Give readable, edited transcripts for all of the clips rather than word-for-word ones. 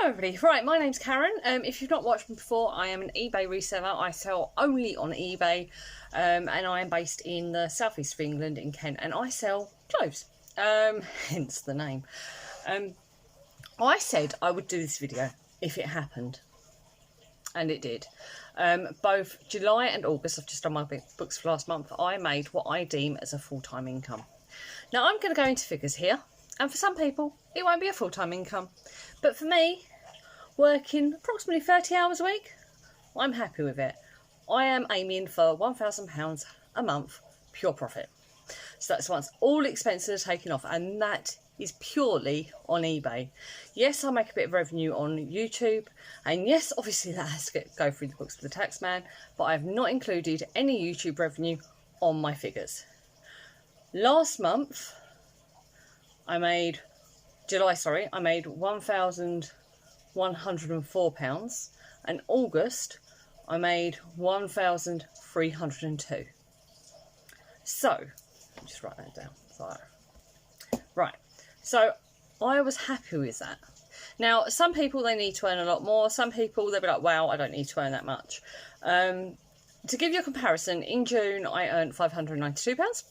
Hello everybody, right, my name's Karen. If you've not watched me before, I am an eBay reseller. I sell only on eBay and I am based in the southeast of England in Kent, and I sell clothes, hence the name. I said I would do this video if it happened, and it did. Both July and August, I've just done my books for last month, I made what I deem as a full-time income. Now I'm going to go into figures here, and for some people it won't be a full-time income, but for me, working approximately 30 hours a week, I'm happy with it. I am aiming for £1,000 a month pure profit. So that's once all expenses are taken off, and that is purely on eBay. Yes, I make a bit of revenue on YouTube, and yes, obviously that has to go through the books of the tax man, but I've not included any YouTube revenue on my figures. Last month, I made £1,104, and August I made £1,302. So, just write that down. Right, so I was happy with that. Now, some people, they need to earn a lot more. Some people, they'll be like, wow, I don't need to earn that much. To give you a comparison, in June I earned £592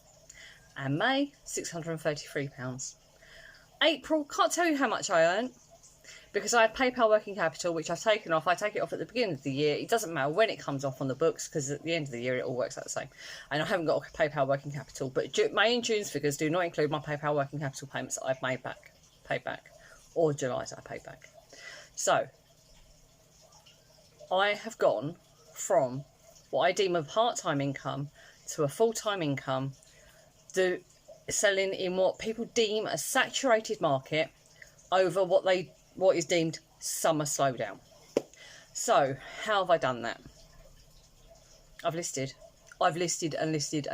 and May £633. April, can't tell you how much I earned because I had PayPal working capital, which I've taken off. I take it off at the beginning of the year. It doesn't matter when it comes off on the books because at the end of the year it all works out the same. And I haven't got PayPal working capital, but May and June's figures do not include my PayPal working capital payments that I've paid back, or July's that I paid back. So I have gone from what I deem a part-time income to a full-time income, selling in what people deem a saturated market over what is deemed summer slowdown. So how have I done that? I've listed and listed,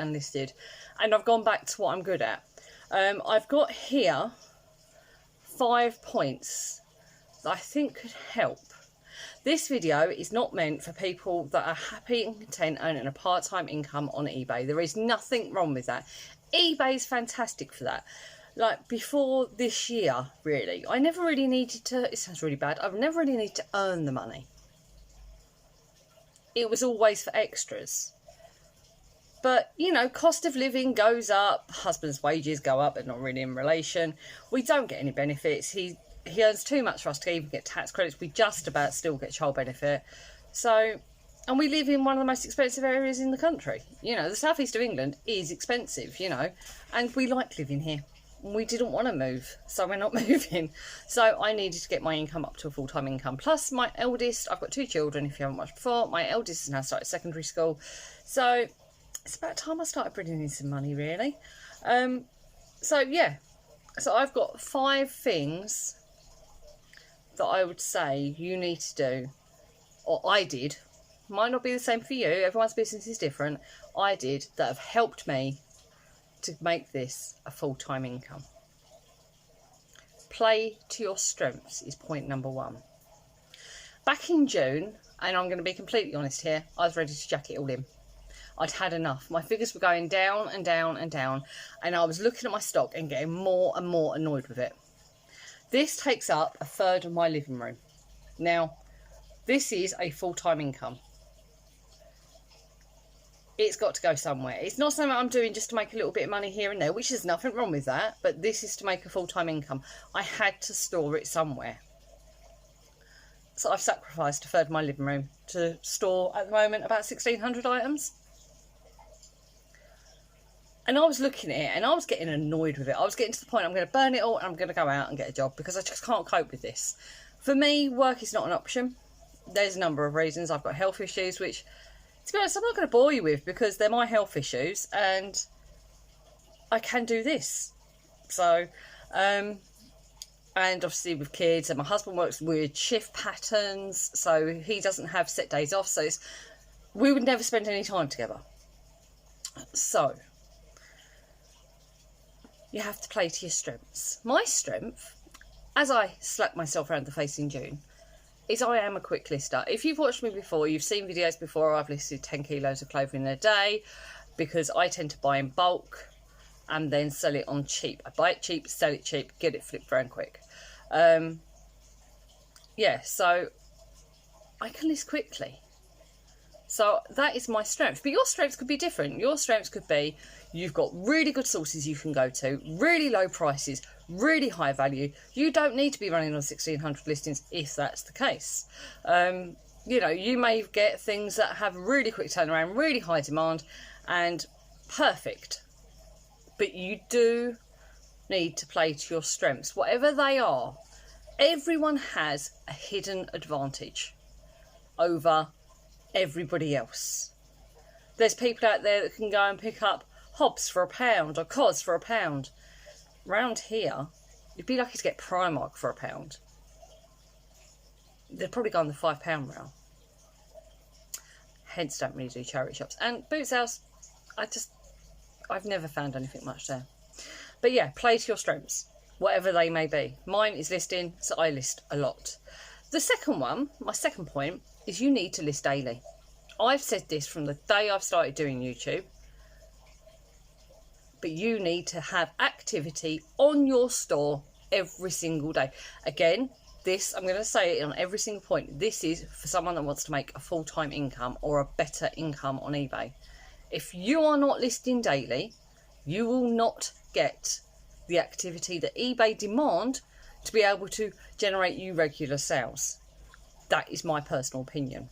and I've gone back to what I'm good at. I've got here 5 points that I think could help. This video is not meant for people that are happy and content earning a part-time income on eBay. There is nothing wrong with that. eBay is fantastic for that. Like before this year, really, I never really needed to, it sounds really bad, I've never really needed to earn the money. It was always for extras. But, you know, cost of living goes up, husband's wages go up, but not really in relation. We don't get any benefits. He earns too much for us to even get tax credits. We just about still get child benefit. So, and we live in one of the most expensive areas in the country. You know, the southeast of England is expensive, you know, and we like living here. We didn't want to move, so we're not moving. So I needed to get my income up to a full-time income. Plus my eldest, I've got 2 children, if you haven't watched before, my eldest has now started secondary school. So it's about time I started bringing in some money, really. So yeah, so I've got 5 things that I would say you need to do, or I did. Might not be the same for you, everyone's business is different. I did, that have helped me to make this a full-time income. Play to your strengths is point number 1. Back in June, and I'm going to be completely honest here, I was ready to jack it all in. I'd had enough. My figures were going down and down and down, and I was looking at my stock and getting more and more annoyed with it. This takes up 1/3 of my living room. Now, this is a full-time income. It's got to go somewhere. It's not something I'm doing just to make a little bit of money here and there, which is nothing wrong with that, but this is to make a full-time income. I had to store it somewhere. So I've sacrificed 1/3 of my living room to store, at the moment, about 1,600 items. And I was looking at it and I was getting annoyed with it. I was getting to the point I'm going to burn it all and I'm going to go out and get a job because I just can't cope with this. For me, work is not an option. There's a number of reasons. I've got health issues, which, to be honest, I'm not going to bore you with because they're my health issues and I can do this. So, and obviously with kids, and my husband works weird shift patterns, so he doesn't have set days off, so we would never spend any time together. So, you have to play to your strengths. My strength, as I slapped myself around the face in June, is I am a quick lister. If you've watched me before, you've seen videos before, I've listed 10 kilos of clothing in a day because I tend to buy in bulk and then sell it on cheap. I buy it cheap, sell it cheap, get it flipped around quick. yeah, so I can list quickly. So that is my strength. But your strengths could be different. Your strengths could be you've got really good sources you can go to, really low prices, really high value. You don't need to be running on 1,600 listings if that's the case. You know, you may get things that have really quick turnaround, really high demand, and perfect. But you do need to play to your strengths, whatever they are. Everyone has a hidden advantage over everybody else. There's people out there that can go and pick up hobs for £1 or cos for £1. Round here, you'd be lucky to get Primark for £1. They'd probably go on the £5 round. Hence, don't really do charity shops. And boot sales, I've never found anything much there. But yeah, play to your strengths, whatever they may be. Mine is listing, so I list a lot. The second one, my second point, is you need to list daily. I've said this from the day I've started doing YouTube, but you need to have activity on your store every single day. Again, this, I'm going to say it on every single point, this is for someone that wants to make a full-time income or a better income on eBay. If you are not listing daily, you will not get the activity that eBay demand to be able to generate you regular sales. That is my personal opinion.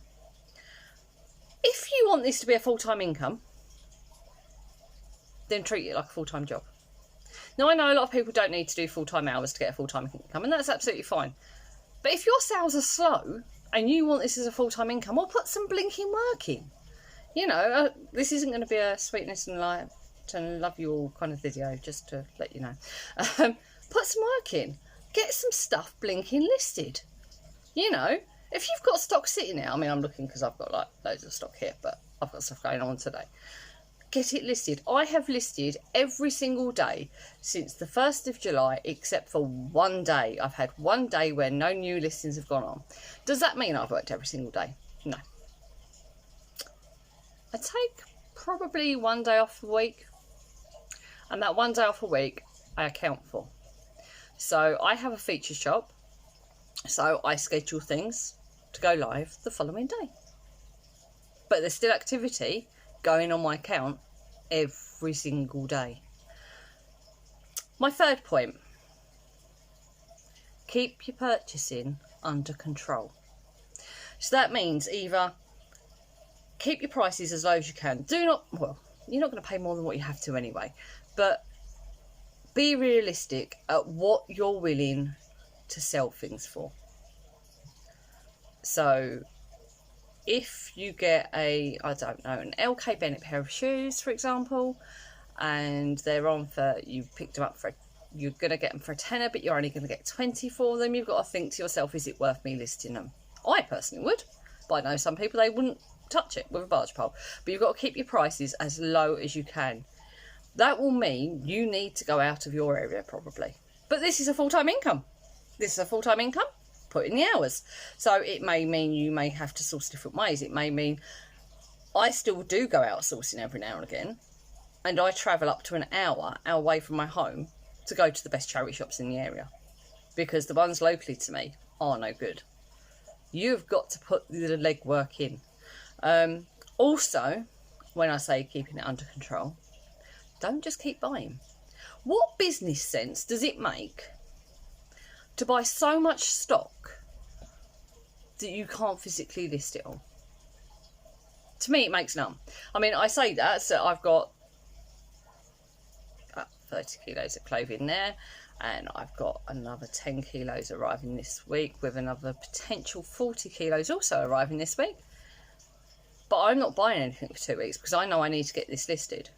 If you want this to be a full-time income, then treat it like a full-time job. Now, I know a lot of people don't need to do full-time hours to get a full-time income, and that's absolutely fine. But if your sales are slow and you want this as a full-time income, well, put some blinking work in. You know, this isn't going to be a sweetness and light and love you all kind of video, just to let you know. Put some work in. Get some stuff blinking listed. You know, if you've got stock sitting there, I mean, I'm looking because I've got like loads of stock here, but I've got stuff going on today. Get it listed. I have listed every single day since the 1st of July, except for one day. I've had one day where no new listings have gone on. Does that mean I've worked every single day? No. I take probably one day off a week, and that one day off a week I account for. So I have a feature shop, so I schedule things to go live the following day. But there's still activity going on my account every single day. My third point, keep your purchasing under control. So that means either keep your prices as low as you can. Do not, well, you're not going to pay more than what you have to anyway, but be realistic at what you're willing to sell things for. So if you get a, I don't know, an LK Bennett pair of shoes, for example, and they're on for, you picked them up for, you're going to get them for a tenner, but you're only going to get 20 for them, you've got to think to yourself, is it worth me listing them? I personally would, but I know some people, they wouldn't touch it with a barge pole. But you've got to keep your prices as low as you can. That will mean you need to go out of your area probably. But this is a full-time income. This is a full-time income. Put in the hours. So it may mean you may have to source different ways. It may mean I still do go out sourcing every now and again, and I travel up to an hour away from my home to go to the best charity shops in the area, because the ones locally to me are no good. You've got to put the legwork in. Also, when I say keeping it under control, don't just keep buying. What business sense does it make to buy so much stock that you can't physically list it all? To me, it makes none. I mean, I say that, so I've got 30 kilos of clothing there, and I've got another 10 kilos arriving this week, with another potential 40 kilos also arriving this week. But I'm not buying anything for 2 weeks because I know I need to get this listed.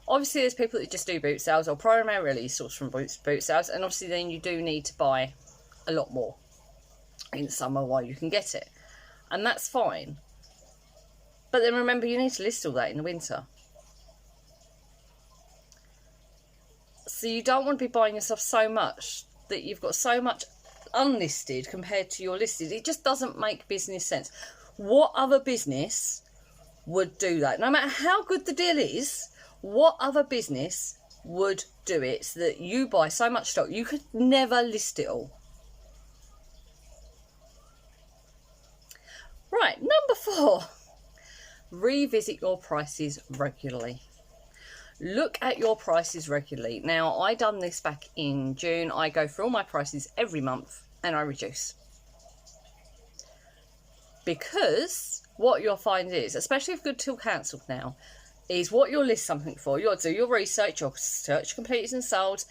Obviously, there's people that just do boot sales or primarily source from boot sales, and obviously then you do need to buy a lot more in summer while you can get it, and that's fine. But then remember, you need to list all that in the winter. So you don't want to be buying yourself so much that you've got so much unlisted compared to your listed. It just doesn't make business sense. What other business would do that? No matter how good the deal is, what other business would do it so that you buy so much stock you could never list it all? 4, revisit your prices regularly. Look at your prices regularly. Now, I done this back in June. I go through all my prices every month and I reduce. Because what you'll find is, especially if Good Till cancelled now, is what you'll list something for. You'll do your research, your search completed and sold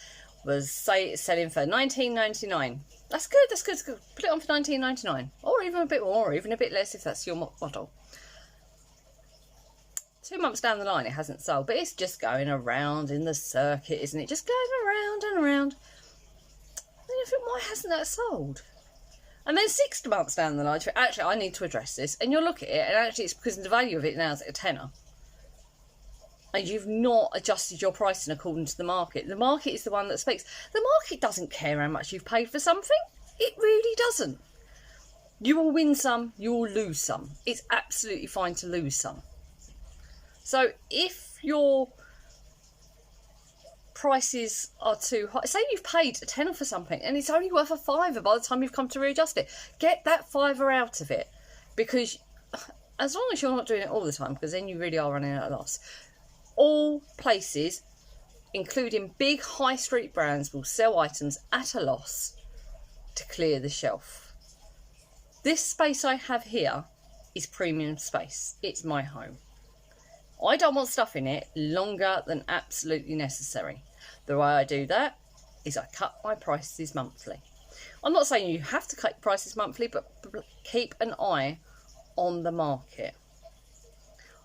was, say, it's selling for $19.99. That's good, that's good, that's good. Put it on for $19.99, or even a bit more, or even a bit less if that's your model. 2 months down the line, it hasn't sold, but it's just going around in the circuit, isn't it? Just going around and around. Then you think, why hasn't that sold? And then 6 months down the line, actually, I need to address this. And you'll look at it, and actually it's because the value of it now is at a tenner. And you've not adjusted your pricing according to the market. The market is the one that speaks. The market doesn't care how much you've paid for something. It really doesn't. You will win some, you will lose some. It's absolutely fine to lose some. So if your prices are too high, say you've paid a tenner for something and it's only worth a £5 by the time you've come to readjust it, get that £5 out of it, because as long as you're not doing it all the time, because then you really are running at a loss. All places, including big high street brands, will sell items at a loss to clear the shelf. This space I have here is premium space. It's my home. I don't want stuff in it longer than absolutely necessary. The way I do that is I cut my prices monthly. I'm not saying you have to cut prices monthly, but keep an eye on the market.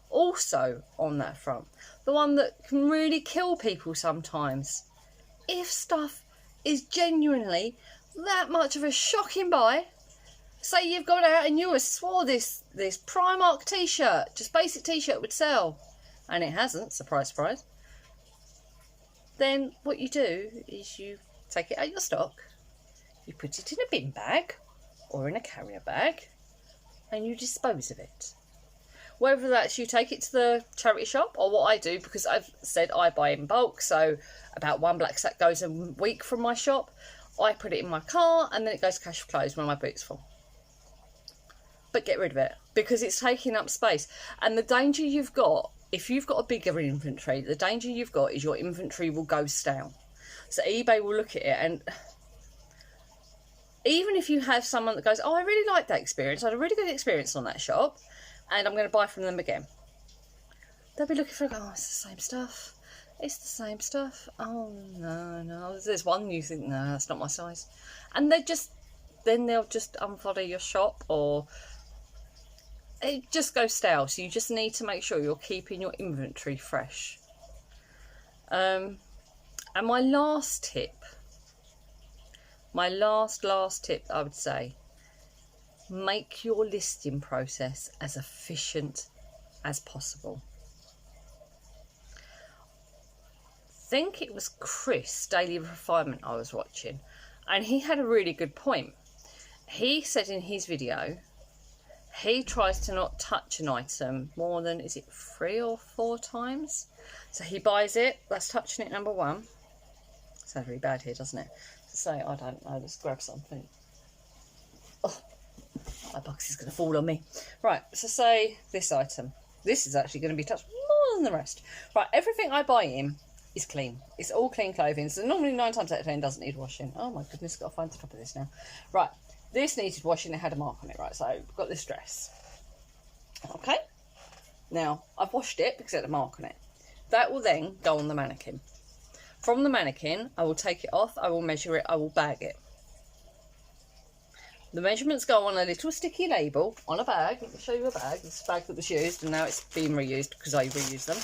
Also on that front, the one that can really kill people sometimes, if stuff is genuinely that much of a shocking buy. Say you've gone out and you swore this Primark t-shirt, just basic t-shirt, would sell, and it hasn't, surprise, surprise. Then what you do is you take it out of your stock, you put it in a bin bag or in a carrier bag, and you dispose of it. Whether that's you take it to the charity shop, or what I do, because I've said I buy in bulk, so about 1 black sack goes a week from my shop. I put it in my car and then it goes to cash for clothes when my boot's full. But get rid of it, because it's taking up space. And the danger you've got, if you've got a bigger inventory, the danger you've got is your inventory will go stale. So eBay will look at it, and even if you have someone that goes, oh, I really like that experience, I had a really good experience on that shop, and I'm going to buy from them again, they'll be looking for, oh, it's the same stuff. It's the same stuff. Oh, no. There's one you think, no, that's not my size. And then they'll just unfollow your shop, or it just goes stale. So you just need to make sure you're keeping your inventory fresh. And my last tip, last tip, I would say, make your listing process as efficient as possible. I think it was Chris Daily Refinement I was watching, and he had a really good point. He said in his video, he tries to not touch an item more than, is it 3 or 4 times? So he buys it, that's touching it number 1. Sounds really bad here, doesn't it? To say, I don't know, let's grab something. Oh, my box is going to fall on me. Right, so say this item. This is actually going to be touched more than the rest. Right, everything I buy in is clean. It's all clean clothing. So normally 9 times out of 10 doesn't need washing. Oh my goodness, got to find the top of this now. Right, this needed washing. It had a mark on it, right? So I've got this dress. Okay. Now, I've washed it because it had a mark on it. That will then go on the mannequin. From the mannequin, I will take it off, I will measure it, I will bag it. The measurements go on a little sticky label on a bag. Let me show you a bag. This bag that was used, and now it's being reused because I reused them.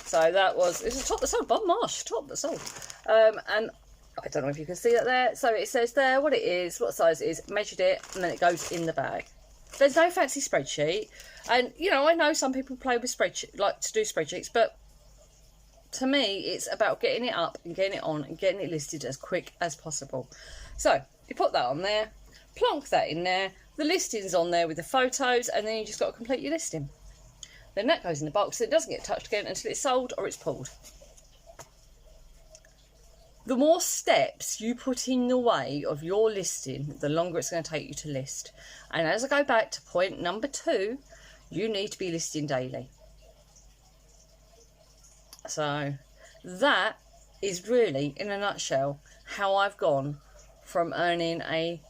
So that was, it's a top that sold, Bob Marsh, top that sold. And I don't know if you can see that there. So it says there what it is, what size it is, measured it, and then it goes in the bag. There's no fancy spreadsheet. And, you know, I know some people play with spreadsheet, like to do spreadsheets, but to me, it's about getting it up and getting it on and getting it listed as quick as possible. So you put that on there, plonk that in there, the listing's on there with the photos, and then you just got to complete your listing. Then that goes in the box, so it doesn't get touched again until it's sold or it's pulled. The more steps you put in the way of your listing, the longer it's going to take you to list. And as I go back to point number 2, you need to be listing daily. So that is really, in a nutshell, how I've gone from earning a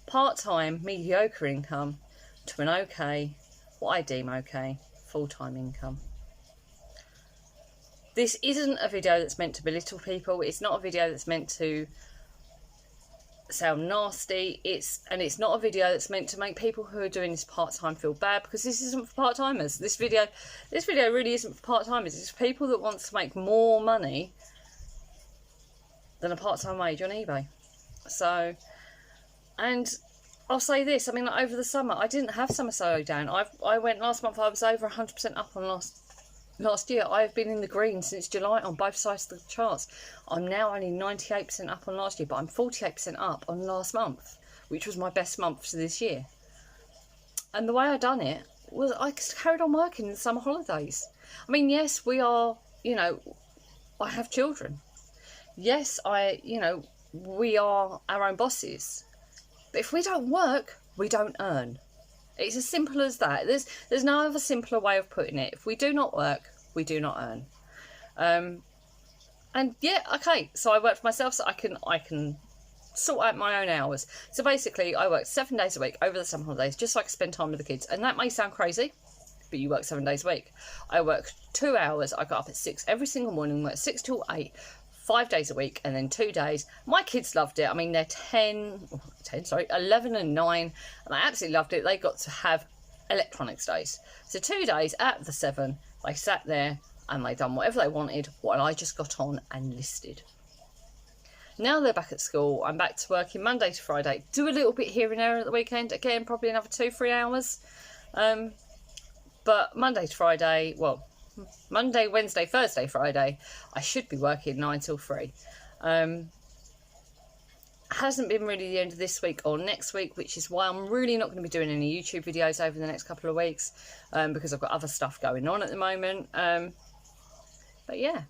part-time mediocre income to an okay, what I deem okay, full-time income. This isn't a video that's meant to belittle people. It's not a video that's meant to sound nasty. It's not a video that's meant to make people who are doing this part-time feel bad, because this isn't for part-timers. This video really isn't for part-timers. It's for people that want to make more money than a part-time wage on eBay. So, and I'll say this, I mean, like, over the summer, I didn't have summer slowdown. I went last month, I was over 100% up on last year. I have been in the green since July on both sides of the charts. I'm now only 98% up on last year, but I'm 48% up on last month, which was my best month for this year. And the way I done it was I carried on working in the summer holidays. I mean, yes, we are, you know, I have children. Yes, we are our own bosses. But if we don't work, we don't earn. It's as simple as that. There's no other simpler way of putting it. If we do not work, we do not earn. And yeah, okay, so I work for myself, so I can sort out my own hours. So basically, I work 7 days a week over the summer holidays, just so I can spend time with the kids. And that may sound crazy, but you work 7 days a week. I work 2 hours. I got up at 6 every single morning, work 6 till 8. 5 days a week, and then 2 days. My kids loved it. I mean, they're 11 and 9, and they absolutely loved it. They got to have electronics days. So 2 days out of the 7, they sat there and they done whatever they wanted while I just got on and listed. Now they're back at school. I'm back to working Monday to Friday. Do a little bit here and there at the weekend. Again, probably another 2-3 hours. But Monday to Friday, well, Monday, Wednesday, Thursday, Friday, I should be working 9 till 3. Hasn't been really the end of this week or next week, which is why I'm really not going to be doing any YouTube videos over the next couple of weeks, because I've got other stuff going on at the moment. But yeah,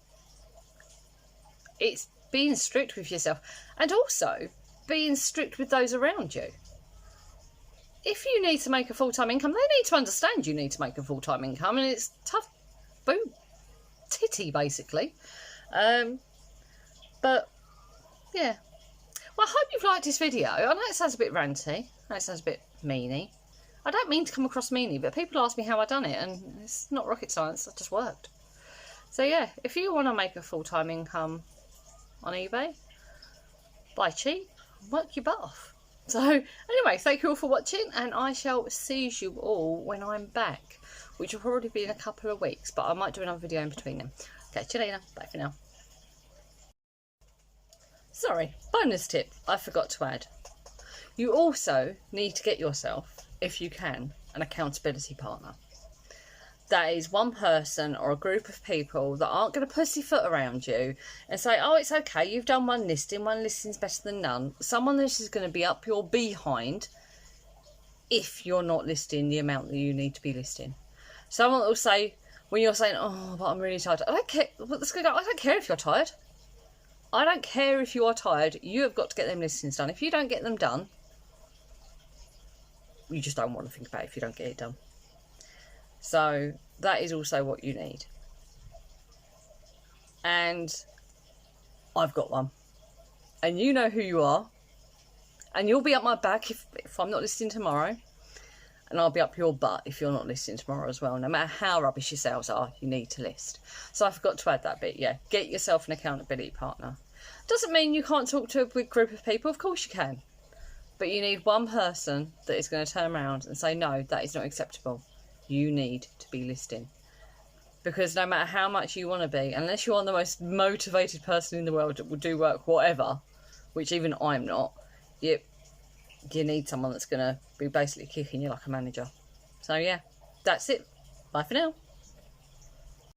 it's being strict with yourself, and also being strict with those around you. If you need to make a full-time income, they need to understand you need to make a full-time income, and it's tough. Boom, titty basically. But yeah, well, I hope you've liked this video. I know it sounds a bit ranty, I know it sounds a bit meany. I don't mean to come across meany, but people ask me how I done it, and it's not rocket science. It just worked. So yeah, if you want to make a full-time income on eBay, buy cheap, work your butt off. So anyway, thank you all for watching, and I shall see you all when I'm back, which will probably be in a couple of weeks, but I might do another video in between them. Catch you later. Bye for now. Sorry, bonus tip I forgot to add. You also need to get yourself, if you can, an accountability partner. That is one person or a group of people that aren't going to pussyfoot around you and say, oh, it's okay, you've done one listing's better than none. Someone that is going to be up your behind if you're not listing the amount that you need to be listing. Someone will say, when you're saying, oh, but I'm really tired, I don't care. I don't care if you're tired. I don't care if you are tired. You have got to get them listings done. If you don't get them done, you just don't want to think about it if you don't get it done. So that is also what you need. And I've got one. And you know who you are. And you'll be up my back if I'm not listing tomorrow. And I'll be up your butt if you're not listing tomorrow as well. No matter how rubbish your sales are, you need to list. So I forgot to add that bit, yeah. Get yourself an accountability partner. Doesn't mean you can't talk to a big group of people. Of course you can. But you need one person that is going to turn around and say, no, that is not acceptable. You need to be listing. Because no matter how much you want to be, unless you're the most motivated person in the world that will do work whatever, which even I'm not, you need someone that's going to be basically kicking you like a manager. So yeah, that's it. Bye for now.